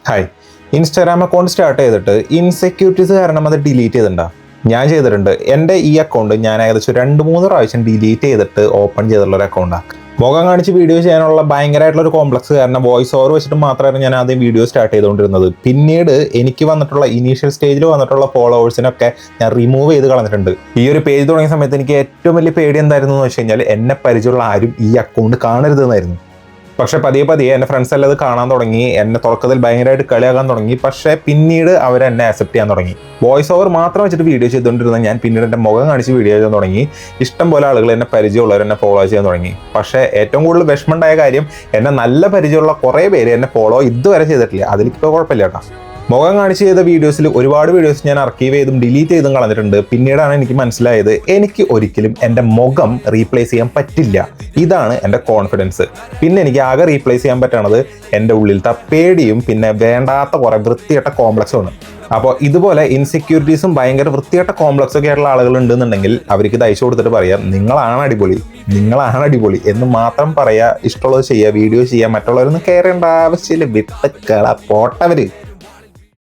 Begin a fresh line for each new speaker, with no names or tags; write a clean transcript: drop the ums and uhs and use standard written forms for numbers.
Hi, Instagram account start ചെയ്തിട്ട് insecurities കാരണം അത് ഡിലീറ്റ് ചെയ്തിട്ടുണ്ടോ? ഞാൻ ചെയ്തിട്ടുണ്ട്. എൻ്റെ ഈ അക്കൗണ്ട് ഞാൻ ഏകദേശം 2-3 പ്രാവശ്യം ഡിലീറ്റ് ചെയ്തിട്ട് ഓപ്പൺ ചെയ്തിട്ടുള്ള ഒരു അക്കൗണ്ടാണ്. മുഖം കാണിച്ച് വീഡിയോ ചെയ്യാനുള്ള ഭയങ്കരമായിട്ടുള്ള ഒരു കോംപ്ലക്സ് കാരണം വോയിസ് ഓവർ വെച്ചിട്ട് മാത്രമായിരുന്നു ഞാൻ ആദ്യം വീഡിയോ സ്റ്റാർട്ട് ചെയ്തുകൊണ്ടിരുന്നത്. പിന്നീട് എനിക്ക് വന്നിട്ടുള്ള ഇനീഷ്യൽ സ്റ്റേജിൽ വന്നിട്ടുള്ള ഫോളോവേഴ്സിനൊക്കെ ഞാൻ റിമൂവ് ചെയ്ത് കളഞ്ഞിട്ടുണ്ട്. ഈ ഒരു പേജ് തുടങ്ങിയ സമയത്ത് എനിക്ക് ഏറ്റവും വലിയ പേടി എന്തായിരുന്നു എന്ന് വെച്ച് കഴിഞ്ഞാൽ എന്നെ പരിചയമുള്ള ആരും ഈ അക്കൗണ്ട് കാണരുതെന്നായിരുന്നു. പക്ഷെ പതിയെ എൻ്റെ ഫ്രണ്ട്സ് എല്ലാം അത് കാണാൻ തുടങ്ങി, എന്നെ തുടക്കത്തിൽ ഭയങ്കരമായിട്ട് കളിയാക്കാൻ തുടങ്ങി. പക്ഷേ പിന്നീട് അവരെന്നെ അക്സെപ്റ്റ് ചെയ്യാൻ തുടങ്ങി. വോയിസ് ഓവർ മാത്രം വെച്ചിട്ട് വീഡിയോ ചെയ്തുകൊണ്ടിരുന്ന ഞാൻ പിന്നീട് എൻ്റെ മുഖം കാണിച്ച് വീഡിയോ ചെയ്യാൻ തുടങ്ങി. ഇഷ്ടം പോലെ ആളുകൾ എന്നെ പരിചയമുള്ളവർ എന്നെ ഫോളോ ചെയ്യാൻ തുടങ്ങി. പക്ഷേ ഏറ്റവും കൂടുതൽ വിഷമമുണ്ടായ കാര്യം, എന്നെ നല്ല പരിചയമുള്ള കുറേ പേര് എന്നെ ഫോളോ ഇതുവരെ ചെയ്തിട്ടില്ല. അതിലിപ്പോൾ കുഴപ്പമില്ല കേട്ടോ. മുഖം കാണിച്ച് ചെയ്ത വീഡിയോസിൽ ഒരുപാട് വീഡിയോസ് ഞാൻ ആർക്കൈവ് ചെയ്തും ഡിലീറ്റ് ചെയ്തും കളഞ്ഞിട്ടുണ്ട്. പിന്നീടാണ് എനിക്ക് മനസ്സിലായത് എനിക്ക് ഒരിക്കലും എൻ്റെ മുഖം റീപ്ലേസ് ചെയ്യാൻ പറ്റില്ല. ഇതാണ് എൻ്റെ കോൺഫിഡൻസ്. പിന്നെ എനിക്ക് ആകെ റീപ്ലേസ് ചെയ്യാൻ പറ്റണത് എൻ്റെ ഉള്ളിലത്തെ പേടിയും പിന്നെ വേണ്ടാത്ത കുറേ വൃത്തികെട്ട കോംപ്ലക്സുമാണ്. അപ്പോൾ ഇതുപോലെ ഇൻസെക്യൂരിറ്റീസും ഭയങ്കര വൃത്തികെട്ട കോംപ്ലക്സ് ഒക്കെ ആയിട്ടുള്ള ആളുകൾ ഉണ്ടെന്നുണ്ടെങ്കിൽ അവർക്ക് ഇത് അയച്ചു കൊടുത്തിട്ട് പറയാം, നിങ്ങളാണ് അടിപൊളി എന്ന് മാത്രം പറയുക. ഇഷ്ടമുള്ളത് ചെയ്യുക, വീഡിയോ ചെയ്യുക, മറ്റുള്ളവരൊന്നും കയറേണ്ട ആവശ്യമില്ല. വിട്ടക്കള പോട്ടവര്.